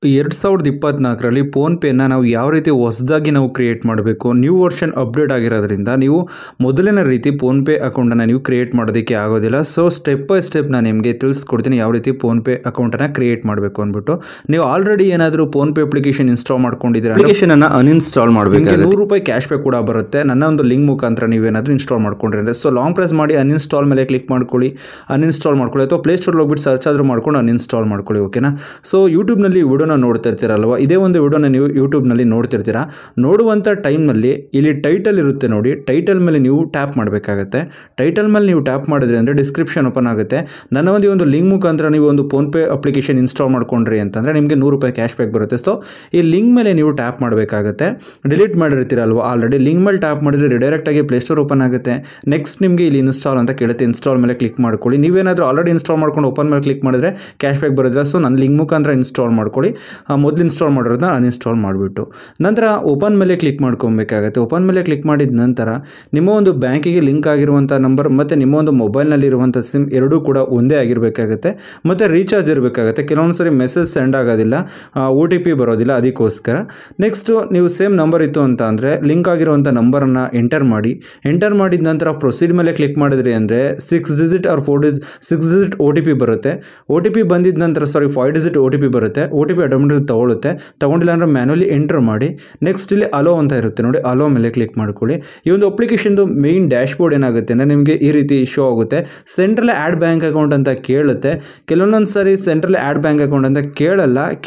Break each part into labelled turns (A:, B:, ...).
A: 2024ರಲ್ಲಿ ಫೋನ್‌ಪೇನ ನಾವು ಯಾವ ರೀತಿ ಹೊಸದಾಗಿ ನಾವು ಕ್ರಿಯೇಟ್ ಮಾಡಬೇಕು, ನ್ಯೂ ವರ್ಷನ್ ಅಪ್ಡೇಟ್ ಆಗಿರೋದ್ರಿಂದ ನೀವು ಮೊದಲಿನ ರೀತಿ ಫೋನ್‌ಪೇ ಅಕೌಂಟನ್ನು ನೀವು ಕ್ರಿಯೇಟ್ ಮಾಡೋದಕ್ಕೆ ಆಗೋದಿಲ್ಲ. ಸೊ ಸ್ಟೆಪ್ ಬೈ ಸ್ಟೆಪ್ ನಾನು ನಿಮಗೆ ತಿಳಿಸ್ಕೊಡ್ತೀನಿ ಯಾವ ರೀತಿ ಫೋನ್‌ಪೇ ಅಕೌಂಟನ್ನು ಕ್ರಿಯೇಟ್ ಮಾಡಬೇಕು ಅಂದ್ಬಿಟ್ಟು. ನೀವು ಆಲ್ರೆಡಿ ಏನಾದರೂ ಫೋನ್‌ಪೇ ಅಪ್ಲಿಕೇಶನ್ ಇನ್ಸ್ಟಾಲ್ ಮಾಡ್ಕೊಂಡಿದ್ದೀರಾ, ಅಪ್ಲಿಕೇಶನನ್ನು ಅನ್ಇನ್ಸ್ಟಾಲ್ ಮಾಡಬೇಕು. ₹100 ಕ್ಯಾಶ್ ಬ್ಯಾಕ್ ಕೂಡ ಬರುತ್ತೆ ನನ್ನ ಒಂದು ಲಿಂಕ್ ಮುಖಾಂತರ ನೀವೇನಾದರೂ ಇನ್ಸ್ಟಾಲ್ ಮಾಡ್ಕೊಂಡ್ರೆ. ಸೊ ಲಾಂಗ್ ಪ್ರೆಸ್ ಮಾಡಿ ಅನ್ಇನ್ಸ್ಟಾಲ್ ಮೇಲೆ ಕ್ಲಿಕ್ ಮಾಡ್ಕೊಳ್ಳಿ, ಅನ್ಇನ್ಸ್ಟಾಲ್ ಮಾಡ್ಕೊಳ್ಳಿ, ಅಥವಾ ಪ್ಲೇಸ್ಟೋರ್ ಹೋಗ್ಬಿಟ್ಟು ಸರ್ಚ್ ಆದರೂ ಮಾಡ್ಕೊಂಡು ಅನ್ಇನ್ಸ್ಟಾಲ್ ಮಾಡ್ಕೊಳ್ಳಿ. ಓಕೆನಾ. ಸೊ ಯೂಟ್ಯೂಬ್ನಲ್ಲಿ ವಿಡಿಯೋನ ನೋಡ್ತಾ ಇರ್ತೀರಲ್ವ, ಇದೇ ಒಂದು ವಿಡಿಯೋನ ನೀವು ಯೂಟ್ಯೂಬ್ನಲ್ಲಿ ನೋಡ್ತಿರ್ತೀರಾ. ನೋಡುವಂಥ ಟೈಮ್ನಲ್ಲಿ ಇಲ್ಲಿ ಟೈಟಲ್ ಇರುತ್ತೆ ನೋಡಿ, ಟೈಟಲ್ ಮೇಲೆ ನೀವು ಟ್ಯಾಪ್ ಮಾಡಬೇಕಾಗತ್ತೆ. ಟೈಟಲ್ ಮೇಲೆ ನೀವು ಟ್ಯಾಪ್ ಮಾಡಿದ್ರಿ ಅಂದರೆ ಡಿಸ್ಕ್ರಿಪ್ಷನ್ ಓಪನ್ ಆಗುತ್ತೆ. ನನ್ನ ಒಂದು ಲಿಂಕ್ ಮುಖಾಂತರ ನೀವು ಒಂದು ಫೋನ್ಪೇ ಅಪ್ಲಿಕೇಶನ್ ಇನ್ಸ್ಟಾಲ್ ಮಾಡ್ಕೊಂಡ್ರಿ ಅಂತಂದರೆ ನಿಮಗೆ ₹100 ಕ್ಯಾಶ್ ಬ್ಯಾಕ್ ಬರುತ್ತೆ. ಸೊ ಈ ಲಿಂಕ್ ಮೇಲೆ ನೀವು ಟ್ಯಾಪ್ ಮಾಡಬೇಕಾಗತ್ತೆ. ಡಿಲೀಟ್ ಮಾಡಿರ್ತೀರಲ್ವ ಆಲ್ರೆಡಿ, ಲಿಂಕ್ ಮೇಲೆ ಟ್ಯಾಪ್ ಮಾಡಿದ್ರೆ ರಿಡೈರೆಕ್ಟ್ ಆಗಿ ಪ್ಲೇಸ್ಟೋರ್ ಓಪನ್ ಆಗುತ್ತೆ. ನೆಕ್ಸ್ಟ್ ನಿಮಗೆ ಇಲ್ಲಿ ಇನ್ಸ್ಟಾಲ್ ಅಂತ ಕೇಳುತ್ತೆ, ಇನ್ಸ್ಟಾಲ್ ಮೇಲೆ ಕ್ಲಿಕ್ ಮಾಡ್ಕೊಳ್ಳಿ. ನೀವೇನಾದರೂ ಆಲ್ರೆಡಿ ಇನ್ಸ್ಟಾಲ್ ಮಾಡ್ಕೊಂಡು ಓಪನ್ ಮೇಲೆ ಕ್ಲಿಕ್ ಮಾಡಿದ್ರೆ ಕ್ಯಾಶ್ ಬ್ಯಾಕ್ ಬರೋದಿಲ್ಲ. ಸೊ ನನ್ನ ಲಿಂಕ್ ಮುಖಾಂತರ ಇನ್ಸ್ಟಾಲ್ ಮಾಡ್ಕೊಳ್ಳಿ. ಮೊದಲು ಇನ್ಸ್ಟಾಲ್ ಮಾಡಿರೋದನ್ನ ಅನ್ಇನ್ಸ್ಟಾಲ್ ಮಾಡಿಬಿಟ್ಟು ನಂತರ ಓಪನ್ ಮೇಲೆ ಕ್ಲಿಕ್ ಮಾಡ್ಕೊಬೇಕಾಗತ್ತೆ. ಓಪನ್ ಮೇಲೆ ಕ್ಲಿಕ್ ಮಾಡಿದ ನಂತರ ನಿಮ್ಮ ಒಂದು ಬ್ಯಾಂಕಿಗೆ ಲಿಂಕ್ ಆಗಿರುವಂಥ ನಂಬರ್ ಮತ್ತು ನಿಮ್ಮ ಒಂದು ಮೊಬೈಲ್ನಲ್ಲಿರುವಂಥ ಸಿಮ್ ಎರಡೂ ಕೂಡ ಒಂದೇ ಆಗಿರಬೇಕಾಗತ್ತೆ. ಮತ್ತು ರೀಚಾರ್ಜ್ ಇರಬೇಕಾಗತ್ತೆ. ಕೆಲವೊಂದು ಸರಿ ಮೆಸೇಜ್ ಸೆಂಡ್ ಆಗೋದಿಲ್ಲ, OTP ಬರೋದಿಲ್ಲ, ಅದಕ್ಕೋಸ್ಕರ. ನೆಕ್ಸ್ಟು ನೀವು ಸೇಮ್ ನಂಬರ್ ಇತ್ತು ಅಂತ ಅಂದರೆ ಲಿಂಕ್ ಆಗಿರುವಂಥ ನಂಬರನ್ನು ಎಂಟರ್ ಮಾಡಿ. ಎಂಟರ್ ಮಾಡಿದ ನಂತರ ಪ್ರೊಸೀಡ್ ಮೇಲೆ ಕ್ಲಿಕ್ ಮಾಡಿದ್ರಿ ಅಂದರೆ 6 ಡಿಜಿಟ್ ಆರ್ 6 ಡಿಜಿಟ್ OTP ಬರುತ್ತೆ. OTP ಬಂದಿದ್ದ ನಂತರ 5 ಡಿಜಿಟ್ OTP ಬರುತ್ತೆ. OTP ಆಟೋಮೆಟಿಕ್ ತಗೊಂಡಿಲ್ಲ ಅಂದರೆ ಮ್ಯಾನ್ಯಲಿ ಎಂಟರ್ ಮಾಡಿ. ನೆಕ್ಸ್ಟ್ ಇಲ್ಲಿ ಅಲೋ ಅಂತ ಇರುತ್ತೆ ನೋಡಿ, ಅಲೋ ಮೇಲೆ ಕ್ಲಿಕ್ ಮಾಡ್ಕೊಳ್ಳಿ. ಈ ಒಂದು ಅಪ್ಲಿಕೇಶನ್ದು ಮೇನ್ ಡ್ಯಾಶ್ ಬೋರ್ಡ್ ಏನಾಗುತ್ತೆ ಅಂದರೆ ನಿಮಗೆ ಈ ರೀತಿ ಶೋ ಆಗುತ್ತೆ. ಸೆಂಟ್ರಲ್ ಆ್ಯಡ್ ಬ್ಯಾಂಕ್ ಅಕೌಂಟ್ ಅಂತ ಕೇಳುತ್ತೆ. ಕೆಲವೊಂದೊಂದು ಸಾರಿ ಸೆಂಟ್ರಲ್ ಆ್ಯಡ್ ಬ್ಯಾಂಕ್ ಅಕೌಂಟ್ ಅಂತ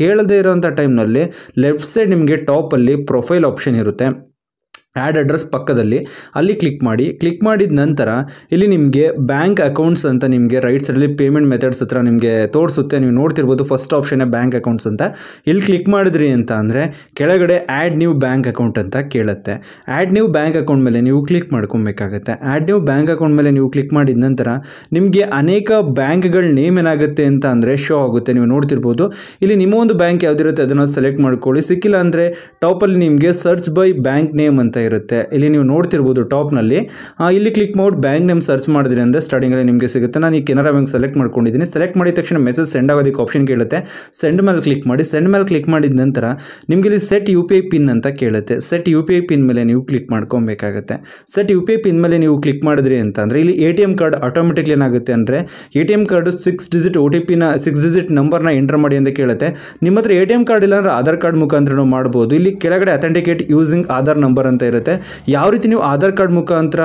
A: ಕೇಳದೇ ಇರೋಂಥ ಟೈಮ್ನಲ್ಲಿ ಲೆಫ್ಟ್ ಸೈಡ್ ನಿಮಗೆ ಟಾಪಲ್ಲಿ ಪ್ರೊಫೈಲ್ ಆಪ್ಷನ್ ಇರುತ್ತೆ, ಆ್ಯಡ್ ಅಡ್ರೆಸ್ ಪಕ್ಕದಲ್ಲಿ, ಅಲ್ಲಿ ಕ್ಲಿಕ್ ಮಾಡಿ. ಕ್ಲಿಕ್ ಮಾಡಿದ ನಂತರ ಇಲ್ಲಿ ನಿಮಗೆ ಬ್ಯಾಂಕ್ ಅಕೌಂಟ್ಸ್ ಅಂತ ನಿಮಗೆ ರೈಟ್ ಸೈಡಲ್ಲಿ ಪೇಮೆಂಟ್ ಮೆಥಡ್ಸ್ ಹತ್ರ ನಿಮಗೆ ತೋರಿಸುತ್ತೆ. ನೀವು ನೋಡ್ತಿರ್ಬೋದು ಫಸ್ಟ್ ಆಪ್ಷನ್ನೇ ಬ್ಯಾಂಕ್ ಅಕೌಂಟ್ಸ್ ಅಂತ. ಇಲ್ಲಿ ಕ್ಲಿಕ್ ಮಾಡಿದ್ರಿ ಅಂತ ಅಂದರೆ ಕೆಳಗಡೆ ಆ್ಯಡ್ ನ್ಯೂ ಬ್ಯಾಂಕ್ ಅಕೌಂಟ್ ಅಂತ ಕೇಳುತ್ತೆ. ಆ್ಯಡ್ ನ್ಯೂ ಬ್ಯಾಂಕ್ ಅಕೌಂಟ್ ಮೇಲೆ ನೀವು ಕ್ಲಿಕ್ ಮಾಡ್ಕೊಬೇಕಾಗತ್ತೆ. ಆ್ಯಡ್ ನ್ಯೂ ಬ್ಯಾಂಕ್ ಅಕೌಂಟ್ ಮೇಲೆ ನೀವು ಕ್ಲಿಕ್ ಮಾಡಿದ ನಂತರ ನಿಮಗೆ ಅನೇಕ ಬ್ಯಾಂಕ್ಗಳ ನೇಮ್ ಏನಾಗುತ್ತೆ ಅಂತ ಅಂದರೆ ಶೋ ಆಗುತ್ತೆ. ನೀವು ನೋಡ್ತಿರ್ಬೋದು ಇಲ್ಲಿ ನಿಮ್ಮ ಒಂದು ಬ್ಯಾಂಕ್ ಯಾವುದಿರುತ್ತೆ ಅದನ್ನು ಸೆಲೆಕ್ಟ್ ಮಾಡ್ಕೊಳ್ಳಿ. ಸಿಕ್ಕಿಲ್ಲ ಅಂದರೆ ಟಾಪಲ್ಲಿ ನಿಮಗೆ ಸರ್ಚ್ ಬೈ ಬ್ಯಾಂಕ್ ನೇಮ್ ಅಂತ ಇರುತ್ತೆ. ಇಲ್ಲಿ ನೀವು ನೋಡ್ತಿರ್ಬೋದು ಟಾಪ್ನಲ್ಲಿ, ಇಲ್ಲಿ ಕ್ಲಿಕ್ ಮಾಡಿ ಬ್ಯಾಂಕ್ ನೇಮ್ ಸರ್ಚ್ ಮಾಡಿದ್ರಿ ಅಂದರೆ ಸ್ಟಾರ್ಟಿಂಗಲ್ಲಿ ನಿಮಗೆ ಸಿಗುತ್ತೆ. ನಾನು ಈ ಕೆನರಾ ಬ್ಯಾಂಕ್ ಸೆಲೆಕ್ಟ್ ಮಾಡ್ಕೊಂಡಿದ್ದೀನಿ. ಸೆಲೆಕ್ಟ್ ಮಾಡಿದ ತಕ್ಷಣ ಮೆಸೇಜ್ ಸೆಂಡ್ ಆಗೋದಕ್ಕೆ ಆಪ್ಷನ್ ಕೇಳುತ್ತೆ. ಸೆಂಡ್ ಮೇಲೆ ಕ್ಲಿಕ್ ಮಾಡಿ. ಸೆಂಡ್ ಮೇಲೆ ಕ್ಲಿಕ್ ಮಾಡಿದ ನಂತರ ನಿಮಗೆ ಇಲ್ಲಿ ಸೆಟ್ UPI ಪಿನ್ ಅಂತ ಕೇಳುತ್ತೆ. ಸೆಟ್ UPI ಪಿನ್ ಮೇಲೆ ನೀವು ಕ್ಲಿಕ್ ಮಾಡ್ಕೊಬೇಕಾಗತ್ತೆ. ಸೆಟ್ UPI ಪಿನ್ ಮೇಲೆ ನೀವು ಕ್ಲಿಕ್ ಮಾಡಿದ್ರಿ ಅಂತ ಅಂದರೆ ಇಲ್ಲಿ ATM ಕಾರ್ಡ್ ಆಟೋಮೆಟಿಕ್ಲಿ ಏನಾಗುತ್ತೆ ಅಂದರೆ ATM ಕಾರ್ಡು 6 ಡಿಜಿಟ್ OTPನ 6 ಡಿಜಿಟ್ ನಂಬರ್ನ ಎಂಟರ್ ಮಾಡಿ ಅಂತ ಕೇಳುತ್ತೆ. ನಿಮ್ಮ ಹತ್ರ ATM ಕಾರ್ಡ್ ಇಲ್ಲ ಅಂದರೆ ಆಧಾರ್ ಕಾರ್ಡ್ ಮುಖಾಂತರ ಮಾಡ್ಬೋದು. ಇಲ್ಲಿ ಕೆಳಗಡೆ ಅಥೆಂಟಿಕೇಟ್ ಯೂಸಿಂಗ್ ಆಧಾರ್ ನಂಬರ್ ಅಂತ ಇರುತ್ತೆ. ಯಾವ ರೀತಿ ನೀವು ಆಧಾರ್ ಕಾರ್ಡ್ ಮುಖಾಂತರ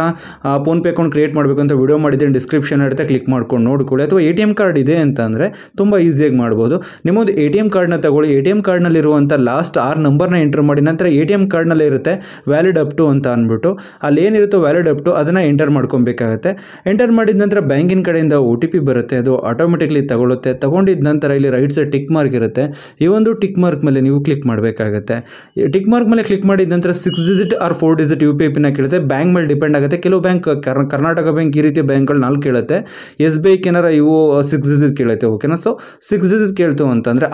A: ಫೋನ್ಪೇ ಅಕೌಂಟ್ ಕ್ರಿಯೇಟ್ ಮಾಡಬೇಕು ಅಂತ ವಿಡಿಯೋ ಮಾಡಿದ್ದೀನಿ, ಡಿಸ್ಕ್ರಿಪ್ಷನ್ ಇರುತ್ತೆ, ಕ್ಲಿಕ್ ಮಾಡ್ಕೊಂಡು ನೋಡ್ಕೊಳ್ಳಿ. ಅಥವಾ ATM ಕಾರ್ಡ್ ಇದೆ ಅಂತ ಅಂದರೆ ತುಂಬ ಈಸಿಯಾಗಿ ಮಾಡ್ಬೋದು. ನಿಮ್ಮೊಂದು ATM ಕಾರ್ಡ್ನ ತಗೊಳ್ಳಿ. ATM ಕಾರ್ಡ್ನಲ್ಲಿರುವಂಥ ಲಾಸ್ಟ್ 6 ನಂಬರ್ನ ಎಂಟರ್ ಮಾಡಿ. ನಂತರ ATM ಕಾರ್ಡ್ನಲ್ಲೇ ಇರುತ್ತೆ ವ್ಯಾಲಿಡ್ ಅಪ್ ಟು ಅಂತ ಅಂದ್ಬಿಟ್ಟು, ಅಲ್ಲಿ ಏನಿರುತ್ತೋ ವ್ಯಾಲಿಡ್ ಅಪ್ ಟು ಅದನ್ನು ಎಂಟರ್ ಮಾಡ್ಕೊಬೇಕಾಗತ್ತೆ. ಎಂಟರ್ ಮಾಡಿದ ನಂತರ ಬ್ಯಾಂಕಿನ ಕಡೆಯಿಂದ OTP ಬರುತ್ತೆ, ಅದು ಆಟೋಮೆಟಿಕ್ಲಿ ತಗೊಳುತ್ತೆ. ತಗೊಂಡಿದ್ದ ನಂತರ ಇಲ್ಲಿ ರೈಟ್ ಸೈಡ್ ಟಿಕ್ ಮಾರ್ಕ್ ಇರುತ್ತೆ. ಈ ಒಂದು ಟಿಕ್ ಮಾರ್ಕ್ ಮೇಲೆ ನೀವು ಕ್ಲಿಕ್ ಮಾಡಬೇಕಾಗತ್ತೆ. ಟಿಕ್ ಮಾರ್ಕ್ ಮೇಲೆ ಕ್ಲಿಕ್ ಮಾಡಿದ ನಂತರ 6 ಡಿಜಿಟ್ ಆರ್ 4 ಡಿಜಿಟ್ UPI ಪಿನ್ನ ಕೇಳುತ್ತೆ. ಬ್ಯಾಂಕ್ ಮೇಲೆ ಡಿಪೆಂಡ್ ಆಗುತ್ತೆ. ಕೆಲವು ಬ್ಯಾಂಕ್ ಕರ್ನಾಟಕ ಬ್ಯಾಂಕ್ ಈ ರೀತಿ ಬ್ಯಾಂಕ್ಗಳು 4 ಕೇಳುತ್ತೆ. SBI ಕೆನರಾ ಇವು 6 ಡಿಜಿಟ್ ಕೇಳುತ್ತೆ. ಓಕೆನಾ. ಸೊ 6 ಡಿಜಿಟ್ ಕೇಳ್ತು ಅಂತಂದರೆ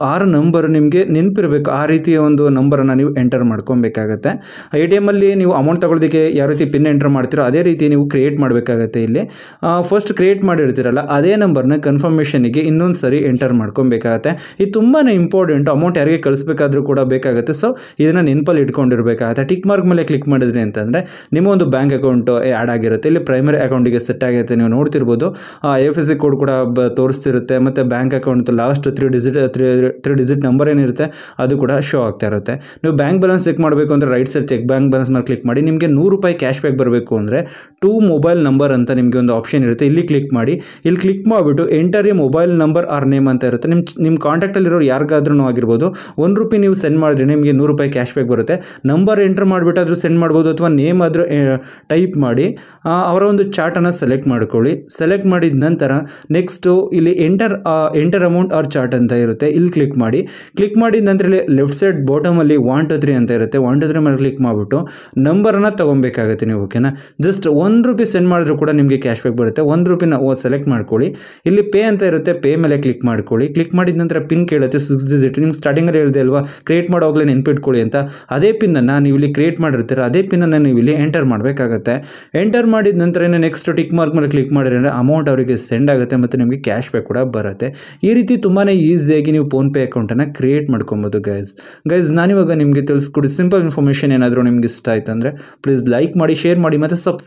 A: 6 ನಂಬರ್ ನಿಮಗೆ ನೆನಪಿರಬೇಕು. ಆ ರೀತಿಯ ಒಂದು ನಂಬರನ್ನು ನೀವು ಎಂಟರ್ ಮಾಡ್ಕೊಬೇಕಾಗತ್ತೆ. ATM ಅಲ್ಲಿ ನೀವು ಅಮೌಂಟ್ ತಗೊಳ್ಳೋದಕ್ಕೆ ಯಾವ ರೀತಿ ಪಿನ್ ಎಂಟರ್ ಮಾಡ್ತೀರೋ ಅದೇ ರೀತಿ ನೀವು ಕ್ರಿಯೇಟ್ ಮಾಡಬೇಕಾಗತ್ತೆ. ಇಲ್ಲಿ ಫಸ್ಟ್ ಕ್ರಿಯೇಟ್ ಮಾಡಿರ್ತೀರಲ್ಲ ಅದೇ ನಂಬರ್ನ ಕನ್ಫರ್ಮೇಷನಿಗೆ ಇನ್ನೊಂದು ಸರಿ ಎಂಟರ್ ಮಾಡ್ಕೊಬೇಕಾಗತ್ತೆ. ಇದು ತುಂಬಾ ಇಂಪಾರ್ಟೆಂಟ್. ಅಮೌಂಟ್ ಯಾರಿಗೆ ಕಳಿಸ್ಬೇಕಾದ್ರೂ ಕೂಡ ಬೇಕಾಗುತ್ತೆ. ಸೊ ಇದನ್ನು ನೆನಪಲ್ಲಿ ಇಟ್ಕೊಂಡಿರಬೇಕಾಗತ್ತೆ. ಟಿಕ್ ಮಾರ್ಕ್ ಮೇಲೆ ಕ್ಲಿಕ್ ಮಾಡಿದ್ರಿ ಅಂತಂದರೆ ನಿಮ್ಮ ಒಂದು ಬ್ಯಾಂಕ್ ಅಕೌಂಟ್ ಆ್ಯಡ್ ಆಗಿರುತ್ತೆ. ಇಲ್ಲಿ ಪ್ರೈಮರಿ ಅಕೌಂಟಿಗೆ ಸೆಟ್ ಆಗಿರುತ್ತೆ. ನೀವು ನೋಡ್ತಿರ್ಬೋದು IFSC ಕೋಡ್ ಕೂಡ ತೋರಿಸ್ತಿರುತ್ತೆ. ಮತ್ತು bank account last 3 digit number ಏನಿರುತ್ತೆ ಅದು ಕೂಡ ಶೋ ಆಗ್ತಾ ಇರುತ್ತೆ. ನೀವು ಬ್ಯಾಂಕ್ ಬ್ಯಾಲೆನ್ಸ್ ಚೆಕ್ ಮಾಡಬೇಕು ಅಂದರೆ right side check bank balance ಮೇಲೆ ಕ್ಲಿಕ್ ಮಾಡಿ. ನಿಮಗೆ ₹100 ಕ್ಯಾಶ್ ಬ್ಯಾಕ್ ಬರಬೇಕು ಅಂದರೆ ಟು ಮೊಬೈಲ್ ನಂಬರ್ ಅಂತ ನಿಮಗೆ ಒಂದು ಆಪ್ಷನ್ ಇರುತ್ತೆ. ಇಲ್ಲಿ ಕ್ಲಿಕ್ ಮಾಡಿ. ಇಲ್ಲಿ ಕ್ಲಿಕ್ ಮಾಡಿಬಿಟ್ಟು enter a mobile number or name ಅಂತ ಇರುತ್ತೆ. ನಿಮ್ಮ ಕಾಂಟ್ಯಾಕ್ಟಲ್ಲಿರೋರು ಯಾರಿಗಾದ್ರೂ ಆಗಿರ್ಬೋದು. ₹1 ನೀವು ಸೆಂಡ್ ಮಾಡಿದ್ರೆ ನಿಮಗೆ ₹100 ಕ್ಯಾಶ್ ಬ್ಯಾಕ್ ಬರುತ್ತೆ. ನಂಬರ್ ಎಂಟರ್ ಮಾಡಿಬಿಟ್ಟು ಆದರೂ ಸೆಂಡ್ ಮಾಡ್ಬೋದು, ಅಥವಾ ನೇಮ್ ಆದರೂ ಟೈಪ್ ಮಾಡಿ ಅವರ ಒಂದು ಚಾರ್ಟನ್ನು ಸೆಲೆಕ್ಟ್ ಮಾಡ್ಕೊಳ್ಳಿ. ಸೆಲೆಕ್ಟ್ ಮಾಡಿದ ನಂತರ ನೆಕ್ಸ್ಟು ಇಲ್ಲಿ ಎಂಟರ್ ಅಮೌಂಟ್ ಆರ್ ಚಾರ್ಟ್ ಅಂತ ಇರುತ್ತೆ. ಇಲ್ಲಿ ಕ್ಲಿಕ್ ಮಾಡಿ. ಕ್ಲಿಕ್ ಮಾಡಿದ ನಂತರ ಇಲ್ಲಿ ಲೆಫ್ಟ್ ಸೈಡ್ ಬಾಟಮಲ್ಲಿ 1 2 3 ಅಂತ ಇರುತ್ತೆ. 1 2 3 ಮೇಲೆ ಕ್ಲಿಕ್ ಮಾಡಿಬಿಟ್ಟು ನಂಬರನ್ನು ತೊಗೊಬೇಕಾಗುತ್ತೆ ನೀವು. ಓಕೆನಾ. ಜಸ್ಟ್ 1 ₹1 ಸೆಂಡ್ ಮಾಡಿದ್ರು ಕೂಡ ನಿಮಗೆ ಕ್ಯಾಶ್ ಬ್ಯಾಕ್ ಬರುತ್ತೆ. ₹1 ಸೆಲೆಕ್ಟ್ ಮಾಡ್ಕೊಳ್ಳಿ. ಇಲ್ಲಿ ಪೇ ಅಂತ ಇರುತ್ತೆ, ಪೇ ಮೇಲೆ ಕ್ಲಿಕ್ ಮಾಡ್ಕೊಳ್ಳಿ. ಕ್ಲಿಕ್ ಮಾಡಿದ ನಂತರ ಪಿನ್ ಕೇಳುತ್ತೆ 6 ಡಿಜಿಟ್. ನಿಮ್ಗೆ ಸ್ಟಾರ್ಟಿಂಗಲ್ಲಿ ಹೇಳಿದೆ ಅಲ್ವಾ ಕ್ರಿಯೇಟ್ ಮಾಡೋವಾಗಲೇ ನೆನ್ಪಿಟ್ಕೊಳ್ಳಿ ಅಂತ. ಅದೇ ಪಿನ್ನನ್ನು ನೀವು ಇಲ್ಲಿ ಕ್ರಿಯೇಟ್ ಮಾಡಿರ್ತೀರ, ಅದೇ ಪಿನ್ನನ್ನು ನೀವು ಇಲ್ಲಿ ಎಂಟರ್ ಮಾಡಬೇಕಾಗತ್ತೆ. ಎಂಟರ್ ಮಾಡಿದ ನಂತರ ನೆಕ್ಸ್ಟ್ ಟಿಕ್ ಮಾರ್ಕ್ ಮೇಲೆ ಕ್ಲಿಕ್ ಮಾಡಿದ್ರೆ ಅಮೌಂಟ್ ಅವರಿಗೆ ಸೆಂಡ್ ಆಗುತ್ತೆ ಮತ್ತು ನಿಮಗೆ ಕ್ಯಾಶ್ ಬ್ಯಾಕ್ ಕೂಡ ಬರುತ್ತೆ. ಈ ರೀತಿ ತುಂಬಾ ಈಸಿಯಾಗಿ ನೀವು ಫೋನ್ಪೇ ಅಕೌಂಟನ್ನು ಕ್ರಿಯೇಟ್ ಮಾಡ್ಕೊಬೋದು ಗೈಸ್. ನಾನಿವಾಗ ನಿಮಗೆ ತಿಳಿಸ್ಕೊಡಿ ಸಿಂಪಲ್ ಇನ್ಫಾರ್ಮೇಷನ್ ಏನಾದರೂ ನಿಮ್ಗೆ ಇಷ್ಟ ಆಯ್ತು ಅಂದರೆ ಪ್ಲೀಸ್ ಲೈಕ್ ಮಾಡಿ, ಶೇರ್ ಮಾಡಿ ಮತ್ತು